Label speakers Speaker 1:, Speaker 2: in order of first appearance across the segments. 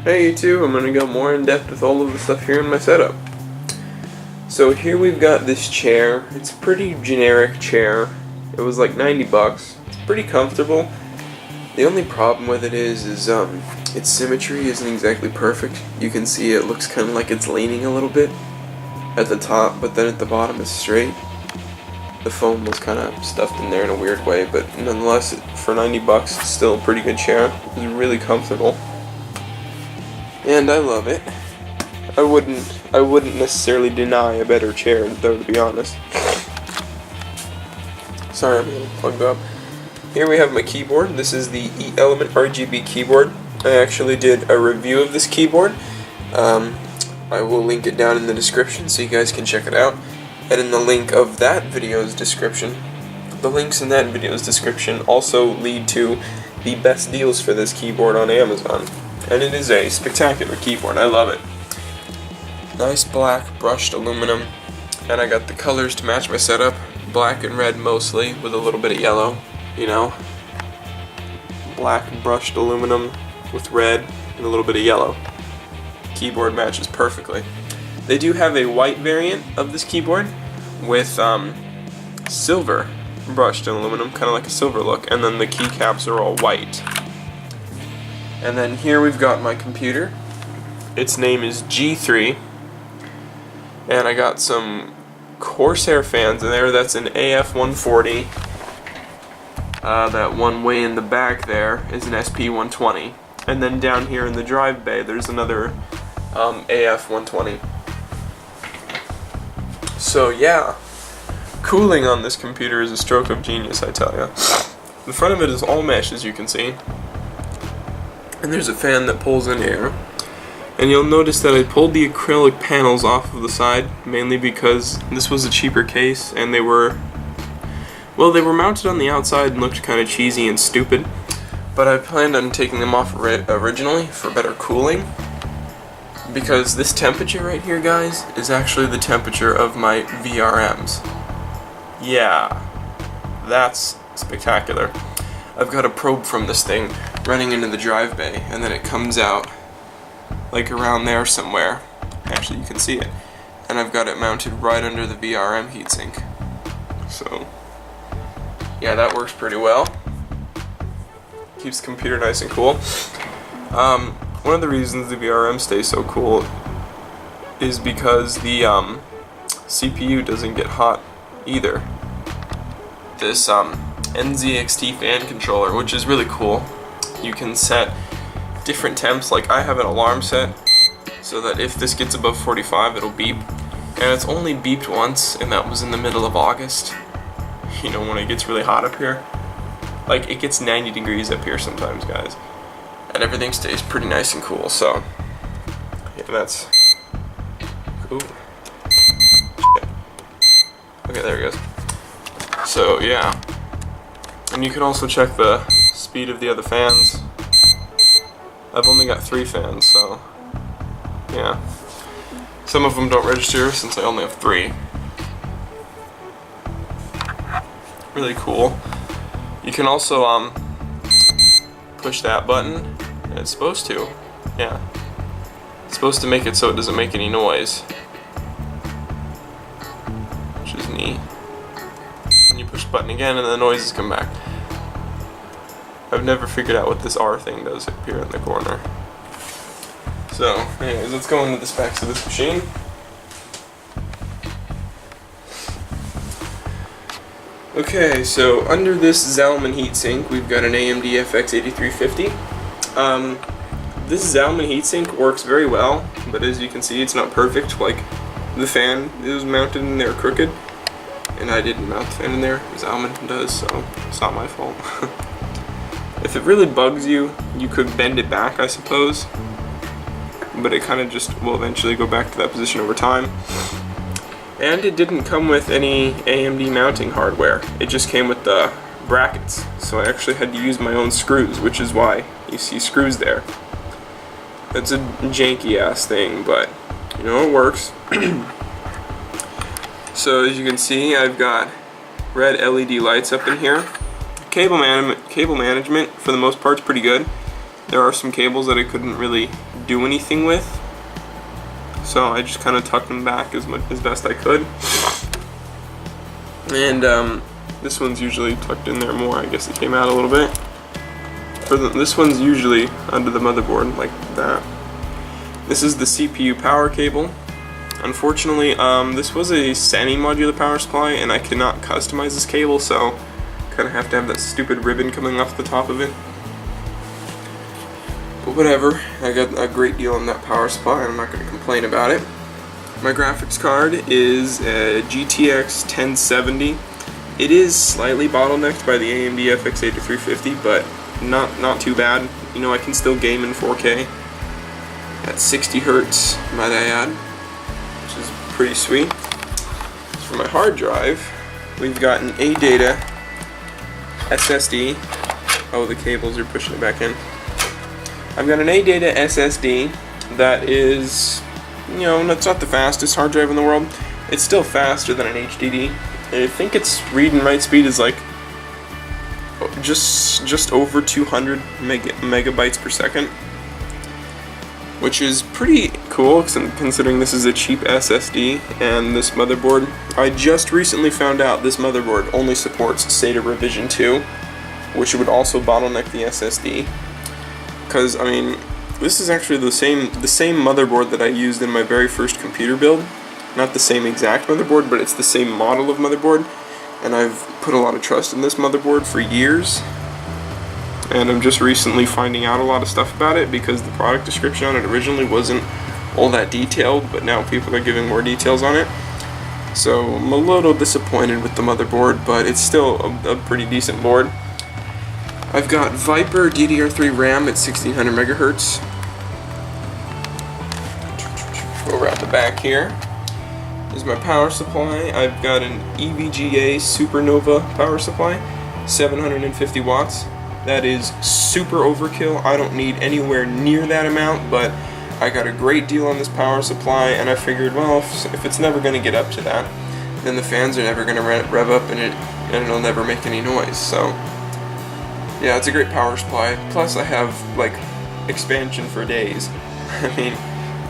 Speaker 1: Hey YouTube, I'm going to go more in depth with all of the stuff here in my setup. So here we've got this chair. It's a pretty generic chair. It was like 90 bucks. It's pretty comfortable. The only problem with it is its symmetry isn't exactly perfect. You can see it looks kind of like it's leaning a little bit at the top, but then at the bottom it's straight. The foam was kind of stuffed in there in a weird way, but nonetheless, for 90 bucks, it's still a pretty good chair. It's really comfortable. And I love it. I wouldn't necessarily deny a better chair, though, to be honest. Sorry, I'm a little plugged up. Here we have my keyboard. This is the E-Element RGB keyboard. I actually did a review of this keyboard. I will link it down in the description so you guys can check it out. And in the link of that video's description, the links in that video's description also lead to the best deals for this keyboard on Amazon. And it is a spectacular keyboard. I love it. Nice black brushed aluminum, and I got the colors to match my setup. Black and red mostly, with a little bit of yellow, you know. Black brushed aluminum with red and a little bit of yellow. Keyboard matches perfectly. They do have a white variant of this keyboard with silver brushed in aluminum, kind of like a silver look, and then the keycaps are all white. And then here we've got my computer. Its name is G3, and I got some Corsair fans in there. That's an AF140. That one way in the back there is an SP120, and then down here in the drive bay there's another AF120. So yeah, cooling on this computer is a stroke of genius, I tell ya. The front of it is all mesh, as you can see. And there's a fan that pulls in air. And you'll notice that I pulled the acrylic panels off of the side, mainly because this was a cheaper case, and they were mounted on the outside and looked kind of cheesy and stupid. But I planned on taking them off originally for better cooling, because this temperature right here, guys, is actually the temperature of my VRMs. Yeah, that's spectacular. I've got a probe from this thing running into the drive bay, and then it comes out like around there somewhere. Actually, you can see it. And I've got it mounted right under the VRM heatsink. So, yeah, that works pretty well. Keeps the computer nice and cool. One of the reasons the VRM stays so cool is because the CPU doesn't get hot either. This NZXT fan controller, which is really cool. You can set different temps, like I have an alarm set so that if this gets above 45 it'll beep, and it's only beeped once, and that was in the middle of August. You know, when it gets really hot up here. Like, it gets 90 degrees up here sometimes, guys, and everything stays pretty nice and cool. So yeah, that's cool. Okay, there it goes. So yeah, and you can also check the speed of the other fans. I've only got 3 fans, so yeah. Some of them don't register since I only have 3. Really cool. You can also push that button, and it's supposed to. Yeah. It's supposed to make it so it doesn't make any noise, which is neat. And you push the button again and the noises come back. I've never figured out what this R thing does up here in the corner. So, anyways, let's go into the specs of this machine. Okay, so under this Zalman heatsink, we've got an AMD FX 8350. This Zalman heatsink works very well, but as you can see, it's not perfect. Like, the fan is mounted in there crooked, and I didn't mount the fan in there. Zalman does, so it's not my fault. If it really bugs you, you could bend it back, I suppose, but it kind of just will eventually go back to that position over time. And it didn't come with any AMD mounting hardware. It just came with the brackets, so I actually had to use my own screws, which is why you see screws there. It's a janky ass thing, but you know, it works. So as you can see, I've got red LED lights up in here. cable management for the most part is pretty good. There are some cables that I couldn't really do anything with, so I just kind of tucked them back as best I could. And this one's usually tucked in there more. I guess it came out a little bit. This one's usually under the motherboard like that. This is the CPU power cable. Unfortunately, this was a semi-modular power supply, and I could not customize this cable, so kind of have to have that stupid ribbon coming off the top of it. But whatever, I got a great deal on that power supply, and I'm not going to complain about it. My graphics card is a GTX 1070. It is slightly bottlenecked by the AMD FX 8350, but not too bad. You know, I can still game in 4K at 60 Hz, might I add, which is pretty sweet. As for my hard drive, we've got an ADATA SSD. Oh, the cables are pushing it back in. I've got an ADATA SSD that is, you know, that's not the fastest hard drive in the world. It's still faster than an HDD. And I think its read and write speed is like just over 200 megabytes per second, which is pretty cool considering this is a cheap SSD and this motherboard. I just recently found out this motherboard only supports SATA Revision 2, which would also bottleneck the SSD. Because I mean, this is actually the same motherboard that I used in my very first computer build. Not the same exact motherboard, but it's the same model of motherboard. And I've put a lot of trust in this motherboard for years. And I'm just recently finding out a lot of stuff about it because the product description on it originally wasn't all that detailed, but now people are giving more details on it. So I'm a little disappointed with the motherboard, but it's still a pretty decent board. I've got Viper DDR3 RAM at 1600 megahertz. Go around the back here. Is my power supply. I've got an EVGA Supernova power supply, 750 watts. That is super overkill. I don't need anywhere near that amount, but I got a great deal on this power supply, and I figured, well, if it's never going to get up to that, then the fans are never going to rev up and it'll never make any noise. So yeah, it's a great power supply. Plus I have like expansion for days. I mean,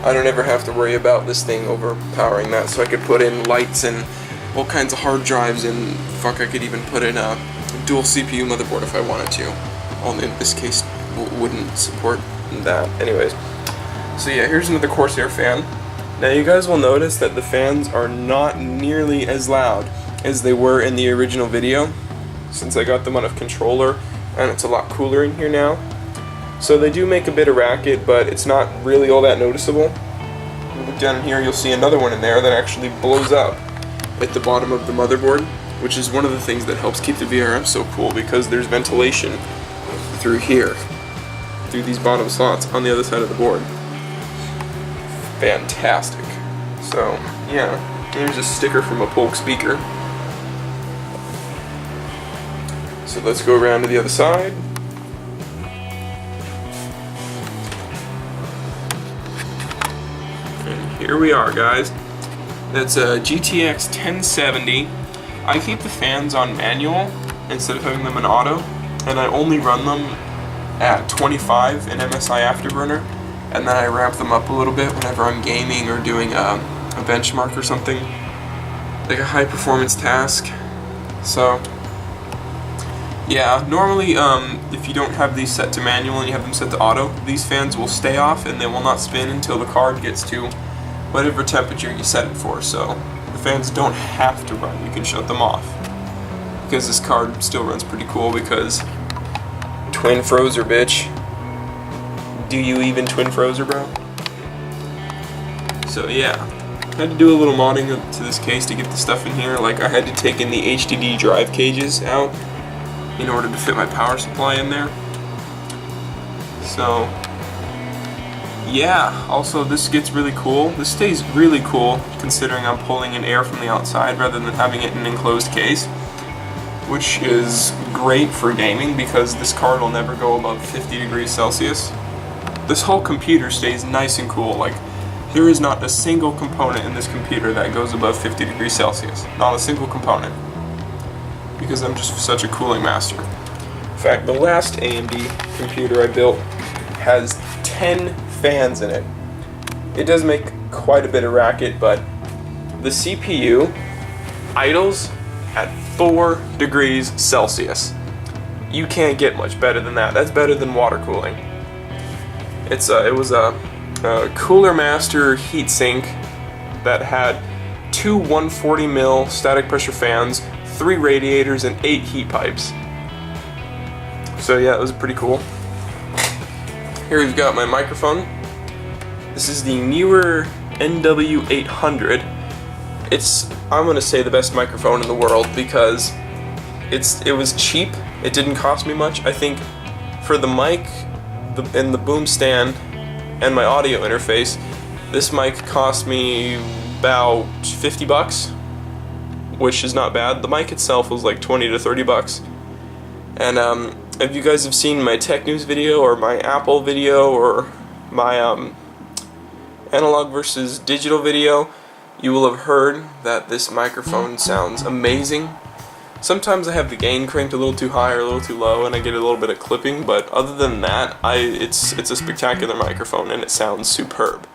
Speaker 1: I don't ever have to worry about this thing overpowering that, so I could put in lights and all kinds of hard drives, and fuck, I could even put in a dual CPU motherboard if I wanted to. Only in this case wouldn't support that. Anyways, so yeah, here's another Corsair fan. Now you guys will notice that the fans are not nearly as loud as they were in the original video, since I got them on a controller, and it's a lot cooler in here now. So they do make a bit of racket, but it's not really all that noticeable. If you look down in here, you'll see another one in there that actually blows up at the bottom of the motherboard, which is one of the things that helps keep the VRM so cool, because there's ventilation through here, through these bottom slots on the other side of the board. Fantastic. So yeah, here's a sticker from a Polk speaker. So let's go around to the other side. Here we are, guys. That's a GTX 1070. I keep the fans on manual instead of having them in auto, and I only run them at 25 in MSI Afterburner, and then I ramp them up a little bit whenever I'm gaming or doing a benchmark or something, like a high performance task. So yeah, normally if you don't have these set to manual and you have them set to auto, these fans will stay off and they will not spin until the card gets to whatever temperature you set it for. So the fans don't have to run, you can shut them off. Because this card still runs pretty cool, because twin frozer, bitch. Do you even twin frozer, bro? So yeah, I had to do a little modding to this case to get the stuff in here. Like I had to take in the HDD drive cages out in order to fit my power supply in there. So yeah, also this gets really cool. This stays really cool considering I'm pulling in air from the outside rather than having it in an enclosed case, which is great for gaming because this card will never go above 50 degrees Celsius. This whole computer stays nice and cool. Like, there is not a single component in this computer that goes above 50 degrees Celsius. Not a single component. Because I'm just such a cooling master. fact, the last AMD computer I built has 10 fans in it. It does make quite a bit of racket, but the CPU idles at 4 degrees Celsius. You can't get much better than that. That's better than water cooling. It was a Cooler Master heatsink that had 2 140 mil static pressure fans, 3 radiators, and 8 heat pipes. So yeah, it was pretty cool. Here we've got my microphone. This is the Neewer NW800. I'm gonna say the best microphone in the world because it was cheap. It didn't cost me much. I think for the mic and the boom stand and my audio interface, this mic cost me about 50 bucks, which is not bad. The mic itself was like 20 to 30 bucks. And if you guys have seen my tech news video or my Apple video or my analog versus digital video, you will have heard that this microphone sounds amazing. Sometimes I have the gain cranked a little too high or a little too low and I get a little bit of clipping, but other than that, it's a spectacular microphone and it sounds superb.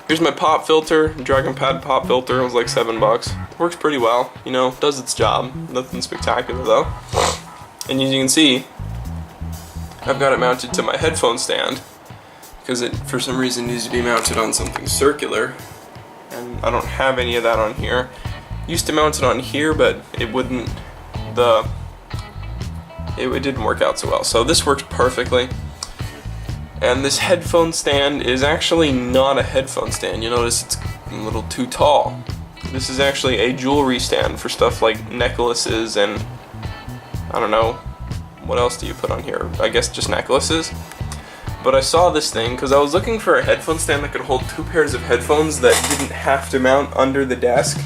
Speaker 1: Here's my pop filter, Dragon Pad pop filter. It was like $7. Works pretty well, you know, does its job. Nothing spectacular though. And as you can see, I've got it mounted to my headphone stand because it, for some reason, needs to be mounted on something circular, and I don't have any of that on here. Used to mount it on here, but it didn't work out so well. So this works perfectly. And this headphone stand is actually not a headphone stand. You notice it's a little too tall. This is actually a jewelry stand for stuff like necklaces and I don't know, what else do you put on here? I guess just necklaces. But I saw this thing because I was looking for a headphone stand that could hold 2 pairs of headphones that didn't have to mount under the desk.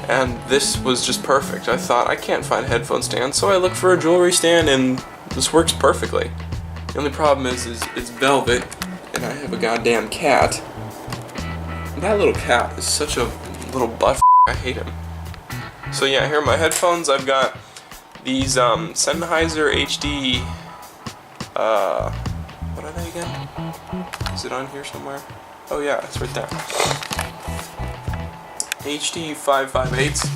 Speaker 1: And this was just perfect. I thought, I can't find a headphone stand, so I looked for a jewelry stand and this works perfectly. The only problem is it's velvet, and I have a goddamn cat. That little cat is such a little butt. I hate him. So yeah, here are my headphones. I've got these Sennheiser HD. What are they again? Is it on here somewhere? Oh yeah, it's right there. HD 558s.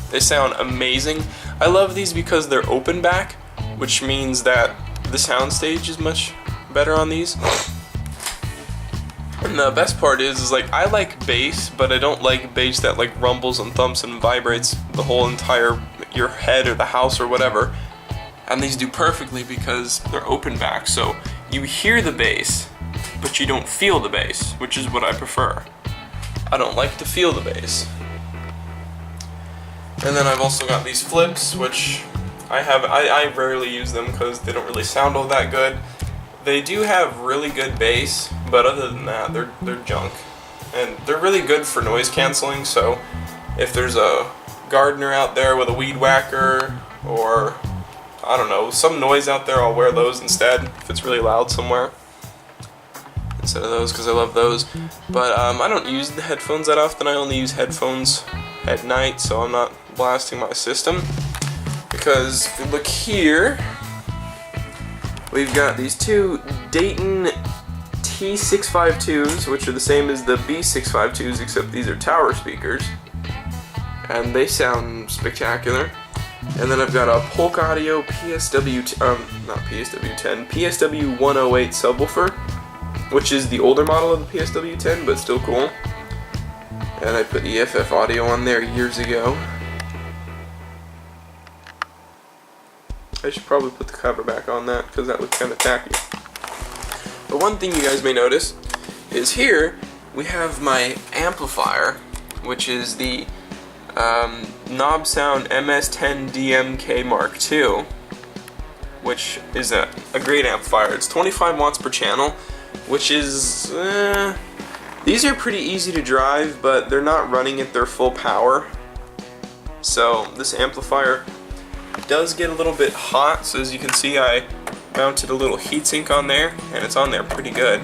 Speaker 1: They sound amazing. I love these because they're open back, which means that the soundstage is much better on these. And the best part is like I like bass, but I don't like bass that like rumbles and thumps and vibrates the whole entire your head or the house or whatever. And these do perfectly because they're open back, so you hear the bass, but you don't feel the bass, which is what I prefer. I don't like to feel the bass. And then I've also got these flips, which I rarely use them because they don't really sound all that good. They do have really good bass, but other than that, they're junk. And they're really good for noise canceling, so if there's a gardener out there with a weed whacker, or I don't know, some noise out there, I'll wear those instead if it's really loud somewhere. Instead of those, because I love those. But I don't use the headphones that often. I only use headphones at night, so I'm not blasting my system. Because if you look here, we've got these two Dayton T652s, which are the same as the B652s, except these are tower speakers. And they sound spectacular. And then I've got a Polk Audio PSW 108 subwoofer, which is the older model of the PSW10, but still cool. And I put EFF audio on there years ago. I should probably put the cover back on that because that looks kind of tacky. But one thing you guys may notice is here we have my amplifier, which is the Knobsound MS-10 DMK Mark II, which is a great amplifier. It's 25 watts per channel, which is, these are pretty easy to drive, but they're not running at their full power. So this amplifier does get a little bit hot, so as you can see I mounted a little heatsink on there, and it's on there pretty good.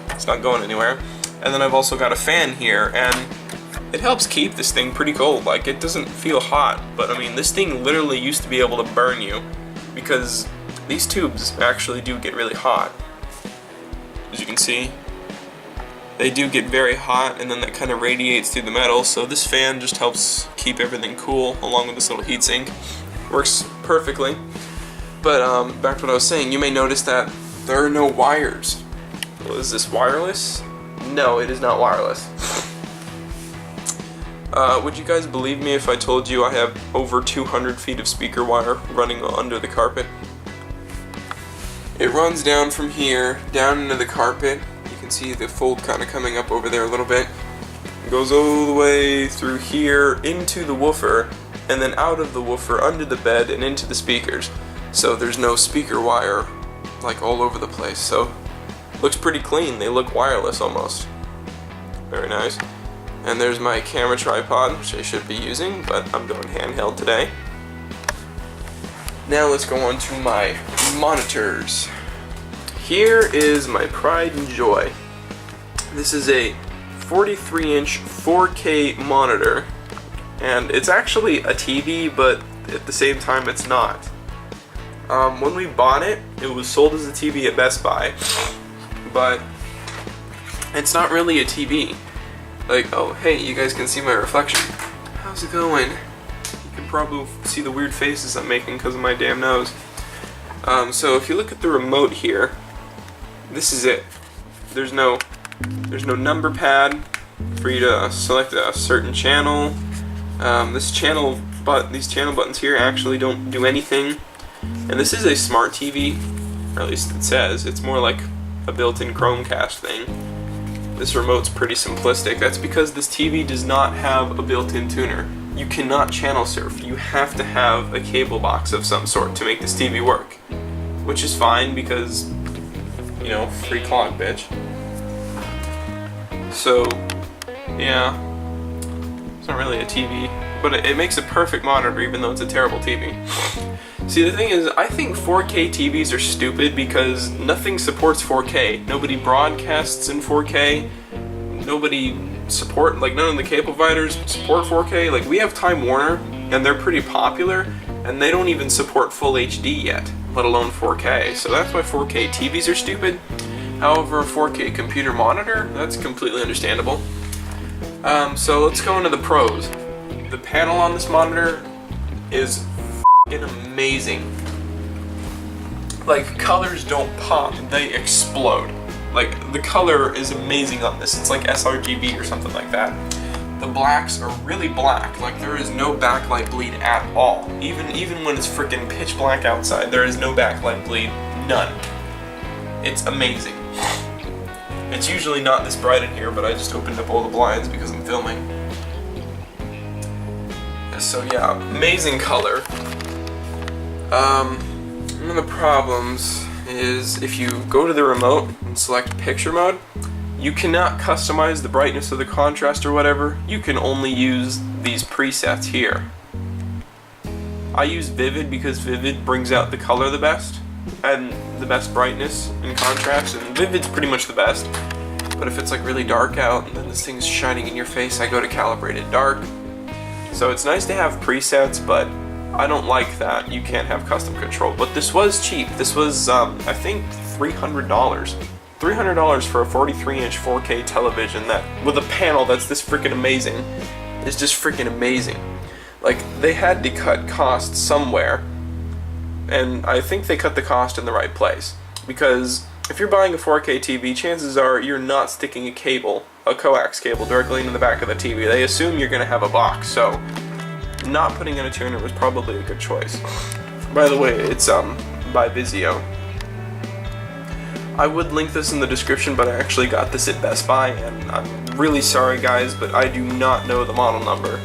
Speaker 1: It's not going anywhere. And then I've also got a fan here, and it helps keep this thing pretty cold. Like, it doesn't feel hot, but I mean, this thing literally used to be able to burn you, because these tubes actually do get really hot. As you can see, they do get very hot, and then that kind of radiates through the metal, so this fan just helps keep everything cool, along with this little heatsink. Works perfectly. But back to what I was saying, you may notice that there are no wires. Well, is this wireless? No, it is not wireless. Would you guys believe me if I told you I have over 200 feet of speaker wire running under the carpet? It runs down from here, down into the carpet. You can see the fold kind of coming up over there a little bit. It goes all the way through here into the woofer, and then out of the woofer under the bed and into the speakers. So there's no speaker wire like all over the place. So looks pretty clean. They look wireless almost. Very nice. And there's my camera tripod, which I should be using, but I'm going handheld today. Now let's go on to my monitors. Here is my pride and joy. This is a 43-inch 4K monitor, and it's actually a TV, but at the same time it's not. When we bought it, it was sold as a TV at Best Buy, but it's not really a TV. Like, oh hey, you guys can see my reflection. How's it going? You can probably see the weird faces I'm making because of my damn nose. So if you look at the remote here, this is it. There's no number pad for you to select a certain channel. These channel buttons here actually don't do anything. And this is a smart TV, or at least it says. It's more like a built-in Chromecast thing. This remote's pretty simplistic. That's because this TV does not have a built-in tuner. You cannot channel surf. You have to have a cable box of some sort to make this TV work. Which is fine because, you know, free clock, bitch. So, yeah. It's not really a TV, but it makes a perfect monitor even though it's a terrible TV. See, the thing is, I think 4K TVs are stupid because nothing supports 4K. Nobody broadcasts in 4K. None of the cable providers support 4K. Like, we have Time Warner, and they're pretty popular, and they don't even support full HD yet, let alone 4K. So that's why 4K TVs are stupid. However, a 4K computer monitor, that's completely understandable. So let's go into the pros. The panel on this monitor is amazing. Like, colors don't pop, they explode. Like, the color is amazing on this. It's like sRGB or something like that. The blacks are really black. Like, there is no backlight bleed at all. Even when it's freaking pitch black outside, there is no backlight bleed. None. It's amazing. It's usually not this bright in here, but I just opened up all the blinds because I'm filming. So yeah, amazing color. One of the problems is if you go to the remote and select picture mode, you cannot customize the brightness of the contrast or whatever. You can only use these presets here. I use Vivid because Vivid brings out the color the best and the best brightness and contrast, and Vivid's pretty much the best. But if it's like really dark out and then this thing's shining in your face, I go to Calibrated Dark. So it's nice to have presets, but I don't like that you can't have custom control. But this was cheap. This was, I think, $300. $300 for a 43-inch 4K television that, with a panel that's this freaking amazing, is just freaking amazing. Like, they had to cut costs somewhere, and I think they cut the cost in the right place. Because if you're buying a 4K TV, chances are you're not sticking a coax cable directly into the back of the TV. They assume you're going to have a box, so not putting in a tuner was probably a good choice. By the way, it's by Vizio. I would link this in the description, but I actually got this at Best Buy, and I'm really sorry guys, but I do not know the model number.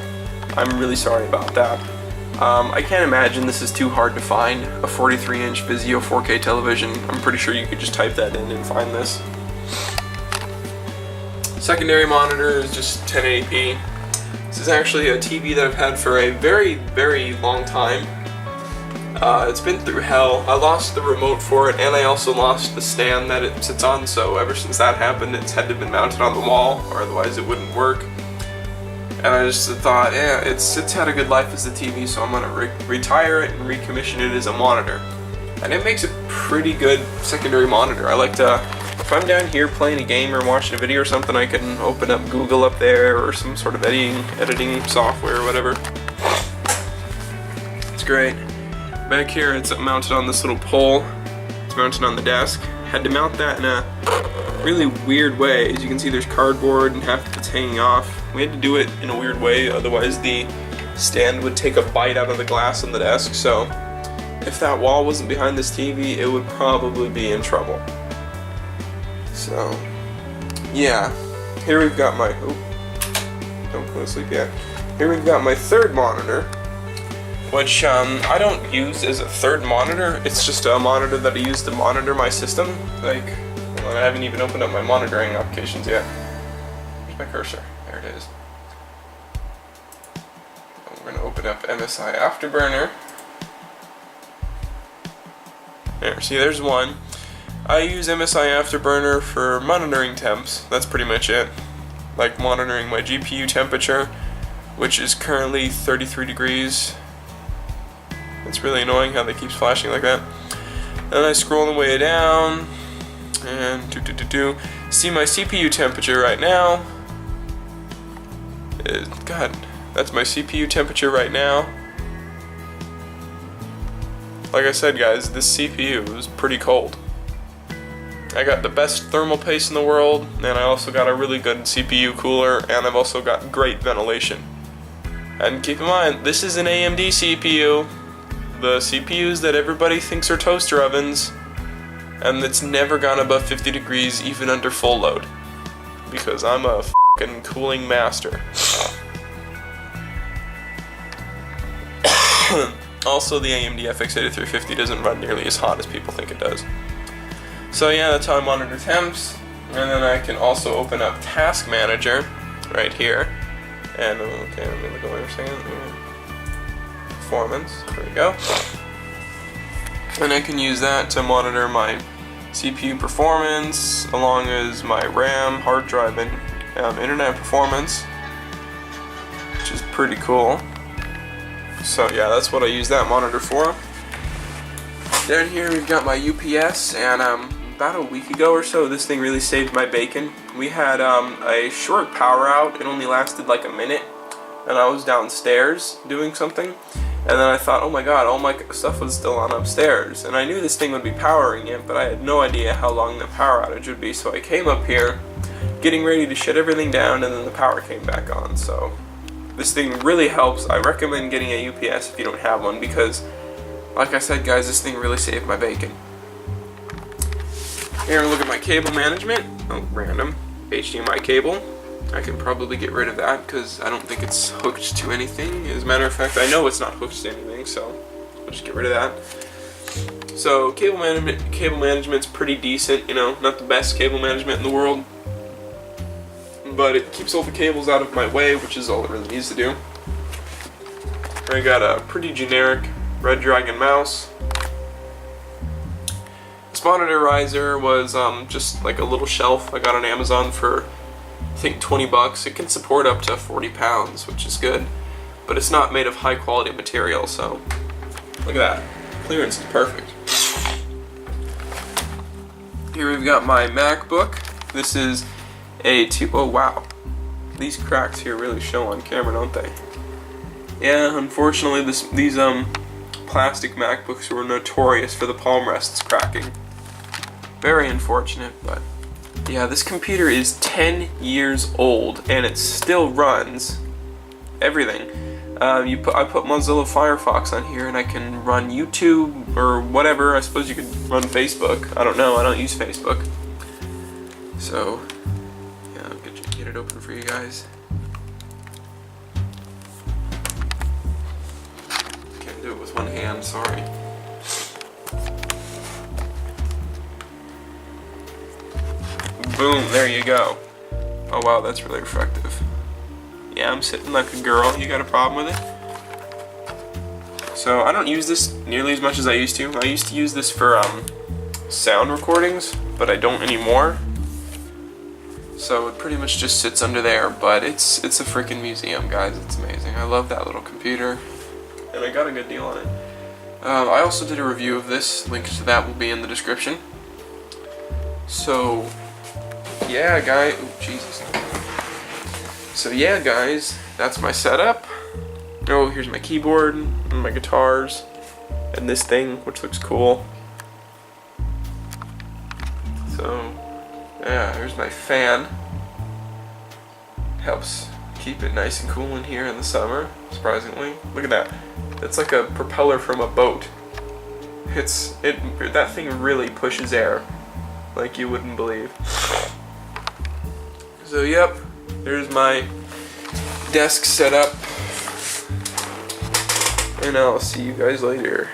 Speaker 1: I'm really sorry about that. I can't imagine this is too hard to find, a 43-inch Vizio 4K television. I'm pretty sure you could just type that in and find this. Secondary monitor is just 1080p. This is actually a TV that I've had for a very, very long time. It's been through hell. I lost the remote for it, and I also lost the stand that it sits on, so ever since that happened, it's had to be mounted on the wall, or otherwise it wouldn't work. And I just thought, yeah, it's had a good life as a TV, so I'm gonna retire it and recommission it as a monitor. And it makes a pretty good secondary monitor. I like to, if I'm down here playing a game or watching a video or something, I can open up Google up there or some sort of editing software or whatever. It's great. Back here, it's mounted on this little pole. It's mounted on the desk. Had to mount that in a really weird way. As you can see, there's cardboard and half of it's hanging off. We had to do it in a weird way, otherwise the stand would take a bite out of the glass on the desk. So if that wall wasn't behind this TV, it would probably be in trouble. So yeah, here we've got my, don't go to sleep yet. Here we've got my third monitor, which I don't use as a third monitor. It's just a monitor that I use to monitor my system. Like, well, I haven't even opened up my monitoring applications yet. Where's my cursor? There it is. We're gonna open up MSI Afterburner. There, see, there's one. I use MSI Afterburner for monitoring temps. That's pretty much it. Like monitoring my GPU temperature, which is currently 33 degrees. It's really annoying how they keep flashing like that. Then I scroll the way down and see my CPU temperature right now. God, that's my CPU temperature right now. Like I said, guys, this CPU is pretty cold. I got the best thermal paste in the world, and I also got a really good CPU cooler, and I've also got great ventilation. And keep in mind, this is an AMD CPU. The CPUs that everybody thinks are toaster ovens, and it's never gone above 50 degrees even under full load, because I'm a fucking cooling master. Also, the AMD FX 8350 doesn't run nearly as hot as people think it does. So yeah, that's how I monitor temps, and then I can also open up Task Manager right here, and okay, let me look over a second. Performance, there we go. And I can use that to monitor my CPU performance, along as my RAM, hard drive, and internet performance, which is pretty cool. So yeah, that's what I use that monitor for. Down here we've got my UPS, and about a week ago or so, this thing really saved my bacon. We had a short power out. It only lasted like a minute, and I was downstairs doing something. And then I thought, oh my god, all my stuff was still on upstairs. And I knew this thing would be powering it, but I had no idea how long the power outage would be. So I came up here, getting ready to shut everything down, and then the power came back on. So this thing really helps. I recommend getting a UPS if you don't have one, because, like I said, guys, this thing really saved my bacon. Here, look at my cable management. Oh, random HDMI cable. I can probably get rid of that because I don't think it's hooked to anything. As a matter of fact, I know it's not hooked to anything, so I'll just get rid of that. So cable management's pretty decent, you know, not the best cable management in the world, but it keeps all the cables out of my way, which is all it really needs to do. I got a pretty generic Red Dragon mouse. This monitor riser was just like a little shelf I got on Amazon for, I think, 20 bucks. It can support up to 40 pounds, which is good, but it's not made of high quality material, so look at that. Clearance is perfect. Here we've got my MacBook. This is a oh wow. These cracks here really show on camera, don't they? Yeah, unfortunately these plastic MacBooks were notorious for the palm rests cracking. Very unfortunate, but yeah, this computer is 10 years old and it still runs everything. I put Mozilla Firefox on here and I can run YouTube or whatever. I suppose you could run Facebook. I don't know, I don't use Facebook. So, yeah, I'll get it open for you guys. Can't do it with one hand, sorry. Boom, there you go. Oh wow, that's really effective. Yeah, I'm sitting like a girl. You got a problem with it? So I don't use this nearly as much as I used to. I used to use this for sound recordings, but I don't anymore. So it pretty much just sits under there, but it's a freaking museum, guys. It's amazing. I love that little computer, and I got a good deal on it. I also did a review of this. Link to that will be in the description. So, yeah, guys. Oh, Jesus. So, yeah, guys, that's my setup. Oh, here's my keyboard and my guitars and this thing, which looks cool. So, yeah, here's my fan. Helps keep it nice and cool in here in the summer, surprisingly. Look at that. It's like a propeller from a boat. That thing really pushes air like you wouldn't believe. So yep, there's my desk setup, and I'll see you guys later.